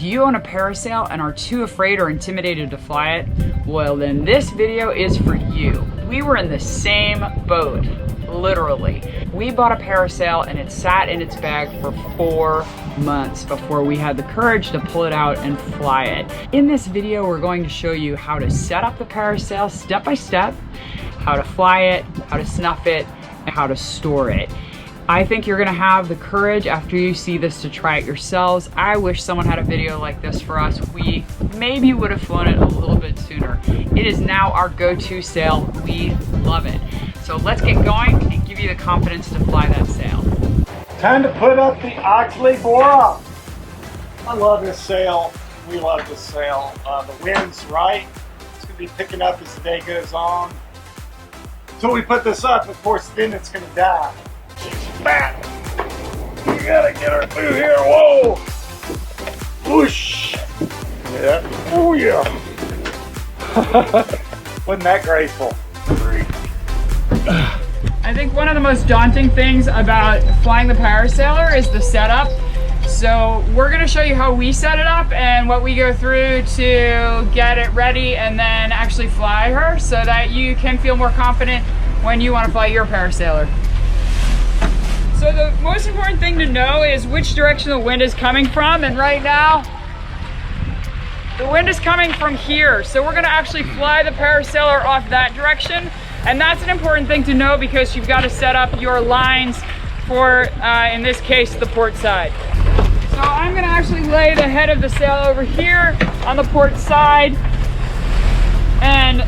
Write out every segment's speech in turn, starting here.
Do you own a parasail and are too afraid or intimidated to fly it? Well, then this video is for you. We were in the same boat, literally. We bought a parasail and it sat in its bag for 4 months before we had the courage to pull it out and fly it. In this video, we're going to show you how to set up the parasail step by step, how to fly it, how to snuff it, and how to store it. I think you're gonna have the courage after you see this to try it yourselves. I wish someone had a video like this for us. We maybe would have flown it a little bit sooner. It is now our go-to sail. We love it. So let's get going and give you the confidence to fly that sail. Time to put up the Oxley Bora. I love this sail. We love this sail. The wind's right. It's gonna be picking up as the day goes on. Until we put this up, of course, then it's gonna die. Bat. We gotta get her through here. Whoa! Whoosh! Yeah. Oh yeah! Wasn't that graceful? I think one of the most daunting things about flying the Parasailor is the setup. So we're gonna show you how we set it up and what we go through to get it ready and then actually fly her so that you can feel more confident when you want to fly your Parasailor. So the most important thing to know is which direction the wind is coming from, and right now the wind is coming from here. So we're gonna actually fly the Parasailor off that direction, and that's an important thing to know because you've got to set up your lines for, in this case, the port side. So I'm gonna actually lay the head of the sail over here on the port side and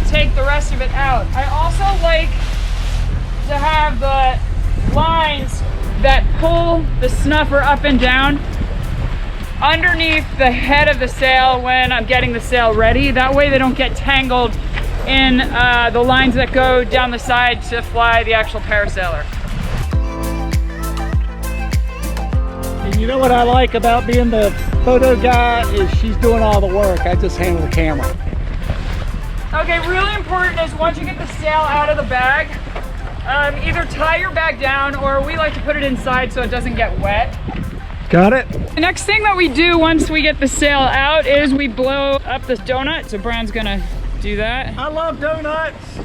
take the rest of it out. I also like to have the lines that pull the snuffer up and down underneath the head of the sail when I'm getting the sail ready. That way they don't get tangled in the lines that go down the side to fly the actual Parasailor. And you know what I like about being the photo guy is she's doing all the work. I just handle the camera. Okay, really important is once you get the sail out of the bag, either tie your bag down or we like to put it inside so it doesn't get wet. Got it? The next thing that we do once we get the sail out is we blow up this donut. So Brian's gonna do that. I love donuts.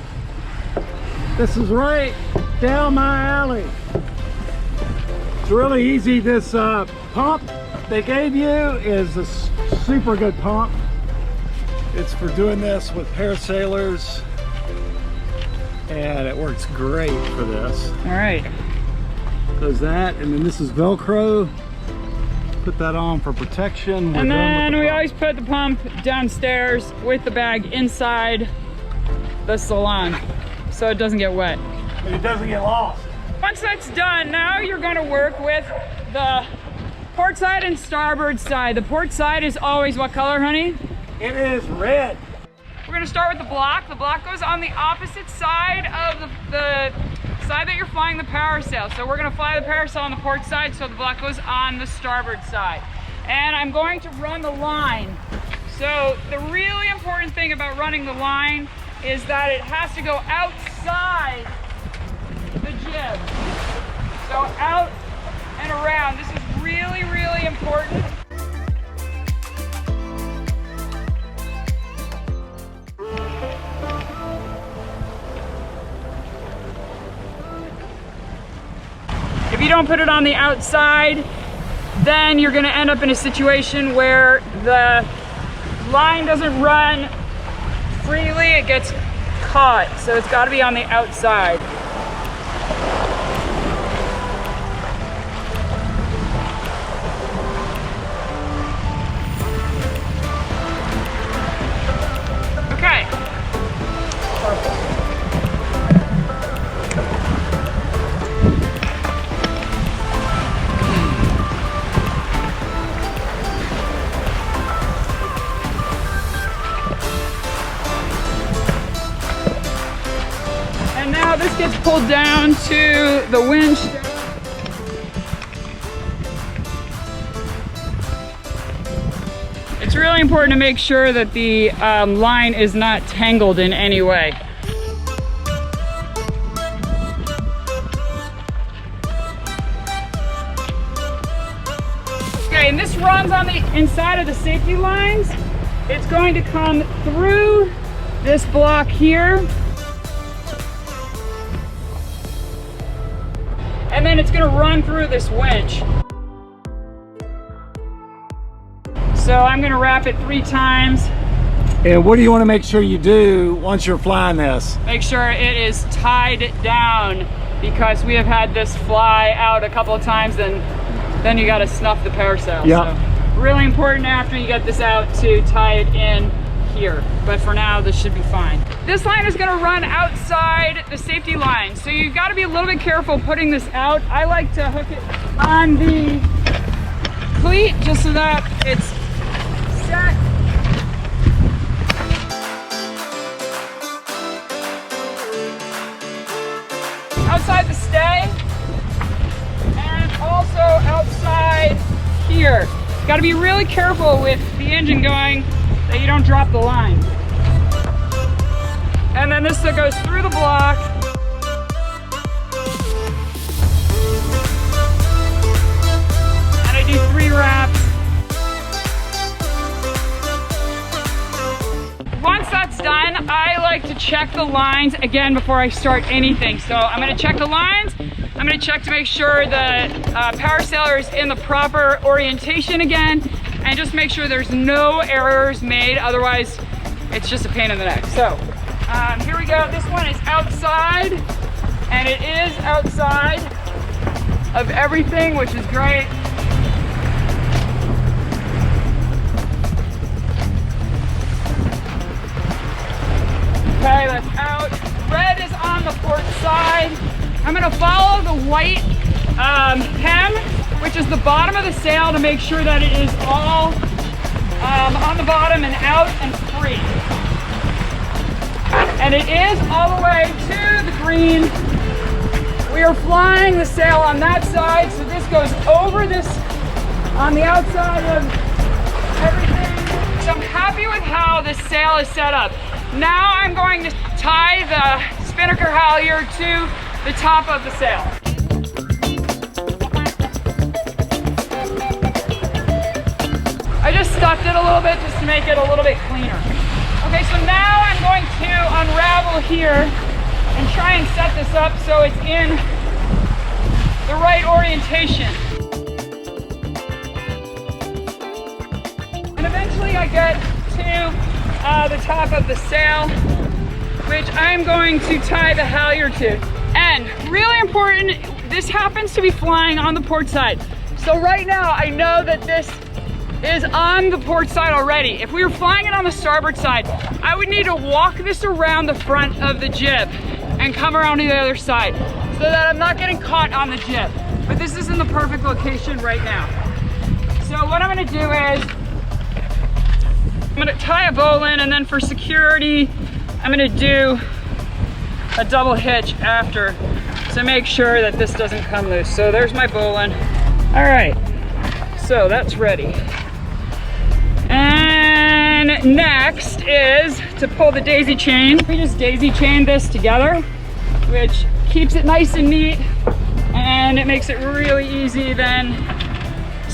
This is right down my alley. It's really easy. This pump they gave you is a super good pump. It's for doing this with parasailors. And it works great for this. All right. Does that, and then this is Velcro. Put that on for protection. And then we always put the pump downstairs with the bag inside the salon so it doesn't get wet. And it doesn't get lost. Once that's done, now you're going to work with the port side and starboard side. The port side is always what color, honey? It is red. We're gonna start with the block. The block goes on the opposite side of the side that you're flying the parasail. So we're gonna fly the parasail on the port side, so the block goes on the starboard side. And I'm going to run the line. So the really important thing about running the line is that it has to go outside the jib. So out and around. This is really, really important. If you don't put it on the outside, then you're gonna end up in a situation where the line doesn't run freely, it gets caught. So it's gotta be on the outside. Okay. Perfect. This gets pulled down to the winch. It's really important to make sure that the line is not tangled in any way. Okay, Okay, and this runs on the inside of the safety lines. It's going to come through this block here. And then it's gonna run through this winch. So I'm gonna wrap it 3 times. And what do you want to make sure you do once you're flying this? Make sure it is tied down, because we have had this fly out a couple of times, and then you gotta snuff the parasail. Yeah. So really important after you get this out to tie it in here. But for now, this should be fine. This line is gonna run outside the safety line. So you've gotta be a little bit careful putting this out. I like to hook it on the cleat just so that it's set. Outside the stay, and also outside here. Got to be really careful with the engine going that you don't drop the line. And then this goes through the block. And I do 3 wraps. Once that's done, I like to check the lines again before I start anything. So I'm gonna check the lines. I'm gonna check to make sure the Parasailor is in the proper orientation again, and just make sure there's no errors made, otherwise it's just a pain in the neck. So here we go. This one is outside, and it is outside of everything, which is great. Okay, that's out. Red is on the port side. I'm gonna follow the white hem, which is the bottom of the sail, to make sure that it is all on the bottom and out and free. And it is all the way to the green. We are flying the sail on that side, so this goes over this on the outside of everything. So I'm happy with how this sail is set up. Now I'm going to tie the Spinnaker halyard to the top of the sail. I just stuffed it a little bit just to make it a little bit cleaner. Okay, so now I'm going to unravel here and try and set this up so it's in the right orientation. And eventually I get to the top of the sail, which I'm going to tie the halyard to. And really important, this happens to be flying on the port side. So right now I know that this is on the port side already. If we were flying it on the starboard side, I would need to walk this around the front of the jib and come around to the other side so that I'm not getting caught on the jib. But this is in the perfect location right now. So what I'm gonna do is, I'm gonna tie a bowline, and then for security, I'm gonna do a double hitch after to make sure that this doesn't come loose. So there's my bowline. All right, so that's ready. And next is to pull the daisy chain. We just daisy chain this together, which keeps it nice and neat, and it makes it really easy then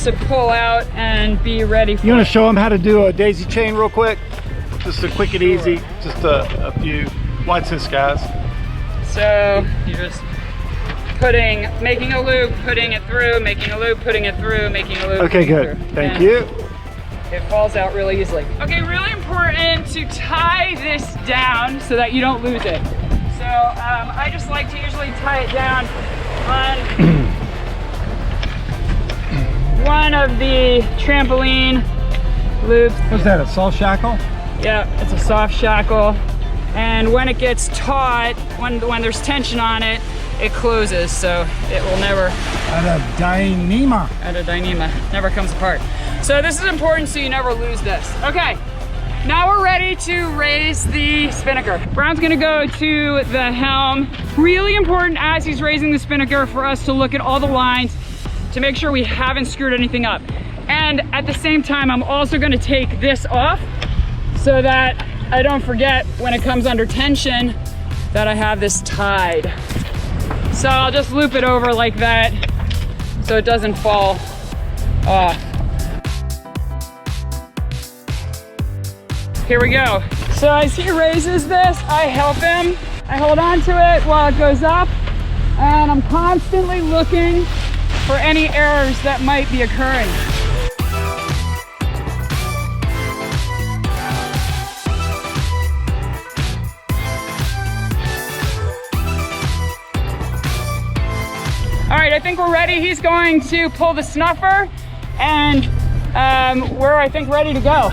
to pull out and be ready for. You want to show them how to do a daisy chain real quick? Just a quick and easy, just a few. Watch this, guys. So you're just making a loop, putting it through, making a loop, putting it through, making a loop. Okay, good. Thank you. It falls out really easily. Okay, really important to tie this down so that you don't lose it. So I just like to usually tie it down on one of the trampoline loops. What's that, a soft shackle? Yeah, it's a soft shackle. And when it gets taut, when there's tension on it, it closes, so it will never... At a dyneema. Never comes apart. So this is important so you never lose this. Okay, now we're ready to raise the spinnaker. Brown's gonna go to the helm. Really important as he's raising the spinnaker for us to look at all the lines to make sure we haven't screwed anything up. And at the same time, I'm also gonna take this off so that I don't forget when it comes under tension that I have this tied. So I'll just loop it over like that so it doesn't fall off. Here we go. So as he raises this, I help him. I hold on to it while it goes up, and I'm constantly looking for any errors that might be occurring. All right, I think we're ready. He's going to pull the snuffer, and we're, I think, ready to go.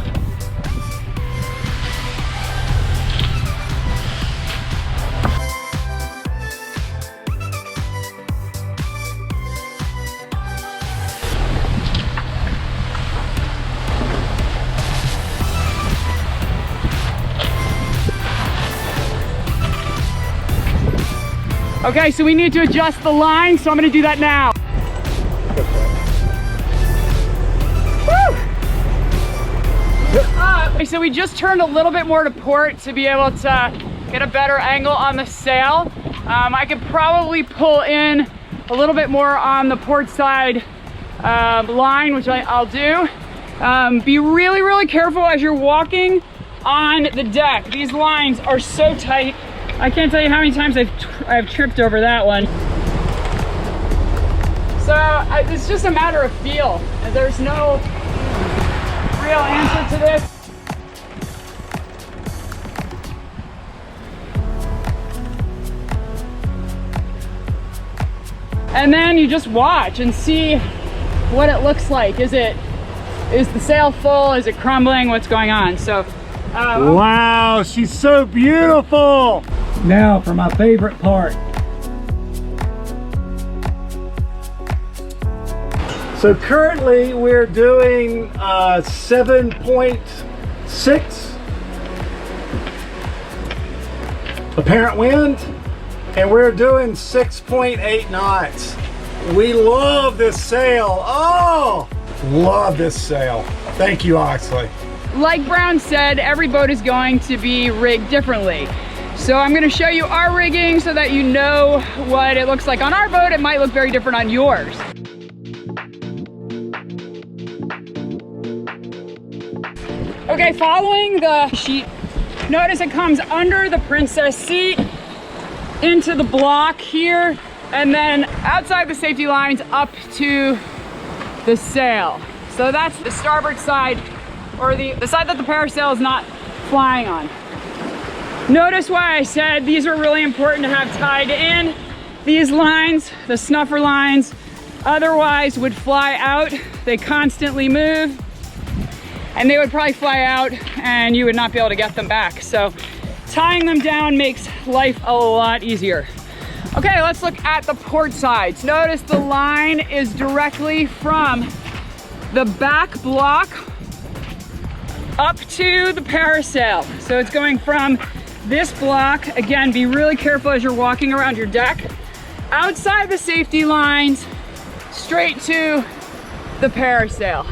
Okay, so we need to adjust the line, so I'm gonna do that now. Woo! So we just turned a little bit more to port to be able to get a better angle on the sail. I could probably pull in a little bit more on the port side line, which I'll do. Be really, really careful as you're walking on the deck. These lines are so tight. I can't tell you how many times I've tripped over that one. So it's just a matter of feel. There's no real answer to this. And then you just watch and see what it looks like. Is the sail full? Is it crumbling? What's going on? So wow, she's so beautiful. Now for my favorite part. So currently we're doing 7.6 apparent wind, and we're doing 6.8 knots. We love this sail. Oh, love this sail. Thank you, Oxley. Like Brown said, every boat is going to be rigged differently. So I'm going to show you our rigging so that you know what it looks like on our boat. It might look very different on yours. Okay, following the sheet, notice it comes under the princess seat, into the block here, and then outside the safety lines up to the sail. So that's the starboard side, or the side that the parasail is not flying on. Notice why I said these are really important to have tied in. These lines, the snuffer lines, otherwise would fly out. They constantly move, and they would probably fly out and you would not be able to get them back. So tying them down makes life a lot easier. Okay, let's look at the port sides. Notice the line is directly from the back block up to the parasail. So it's going from this block, again, be really careful as you're walking around your deck, outside the safety lines, straight to the parasail.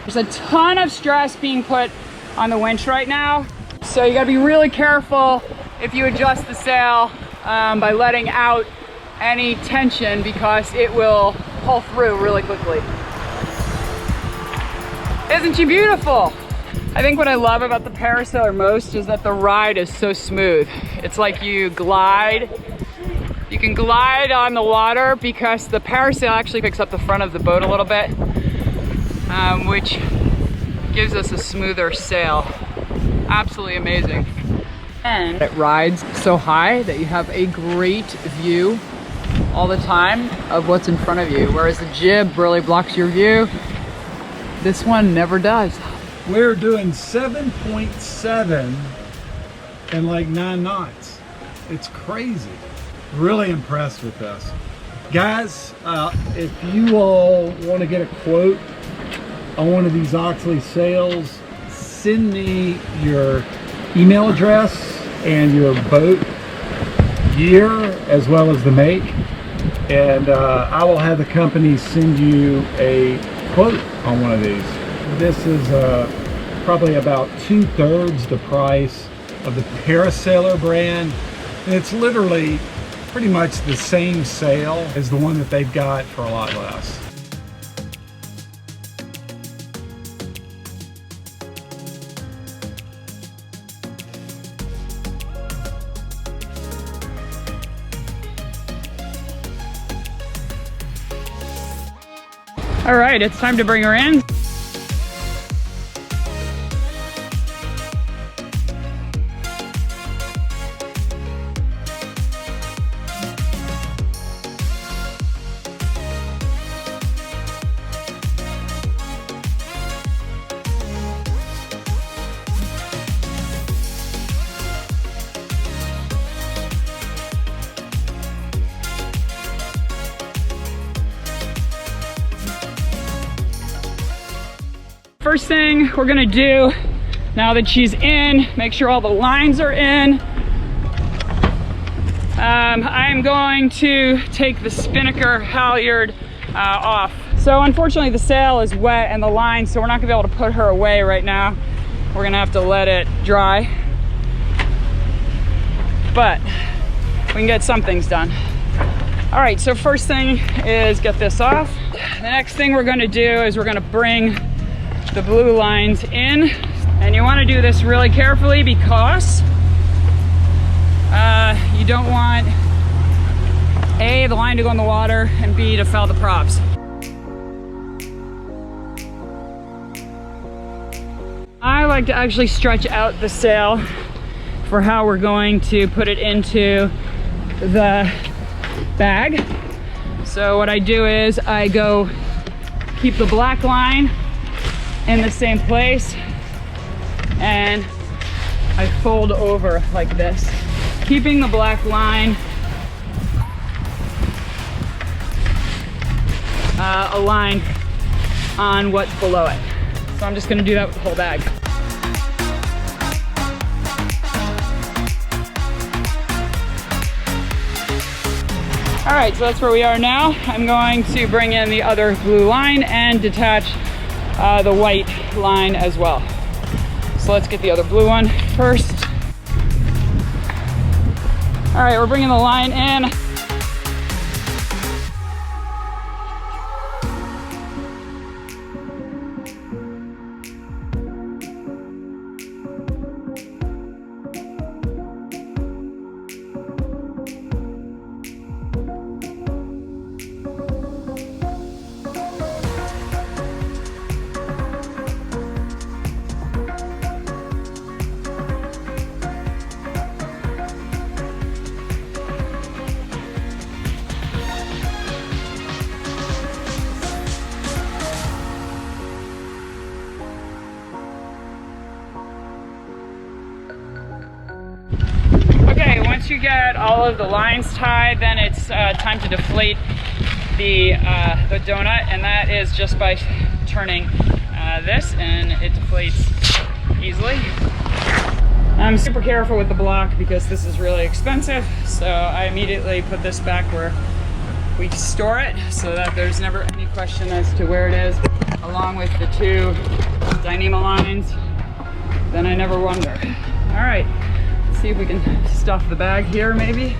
There's a ton of stress being put on the winch right now, so you gotta be really careful if you adjust the sail by letting out any tension, because it will pull through really quickly. Isn't she beautiful? I think what I love about the Parasailor most is that the ride is so smooth. It's like you glide. You can glide on the water because the parasail actually picks up the front of the boat a little bit, which gives us a smoother sail. Absolutely amazing. And it rides so high that you have a great view all the time of what's in front of you, whereas the jib really blocks your view. This one never does. We're doing 7.7 and like 9 knots. It's crazy. Really impressed with this. Guys, if you all want to get a quote on one of these Oxley sails, send me your email address and your boat year as well as the make, and I will have the company send you a quote on one of these. This is probably about 2/3 the price of the Parasailor brand, and it's literally pretty much the same sail as the one that they've got for a lot less. All right, it's time to bring her in. First thing we're gonna do, now that she's in, make sure all the lines are in. I'm going to take the Spinnaker Halyard off. So unfortunately the sail is wet and the line, so we're not gonna be able to put her away right now. We're gonna have to let it dry. But we can get some things done. All right, so first thing is get this off. The next thing we're gonna do is we're gonna bring the blue lines in, and you want to do this really carefully because you don't want A, the line to go in the water, and B, to foul the props. I like to actually stretch out the sail for how we're going to put it into the bag. So what I do is I go keep the black line in the same place and I fold over like this, keeping the black line aligned on what's below it. So I'm just going to do that with the whole bag. All right, so that's where we are now. I'm going to bring in the other blue line and detach the white line as well. So let's get the other blue one first. All right, we're bringing the line in. Once you get all of the lines tied, then it's time to deflate the donut, and that is just by turning this, and it deflates easily. I'm super careful with the block because this is really expensive, so I immediately put this back where we store it so that there's never any question as to where it is, along with the two Dyneema lines. Then I never wonder. All right. See if we can stuff the bag here maybe.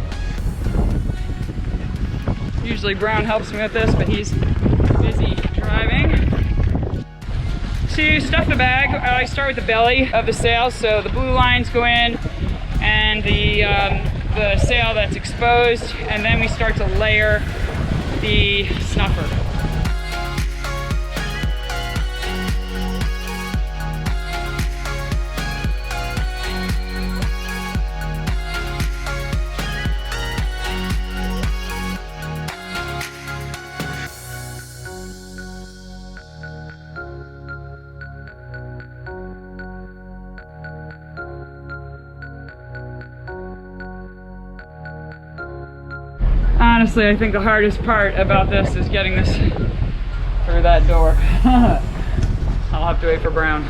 Usually Brown helps me with this, but he's busy driving. To stuff the bag, I start with the belly of the sail, so the blue lines go in and the sail that's exposed, and then we start to layer the snuffer. Honestly, I think the hardest part about this is getting this through that door. I'll have to wait for Brown.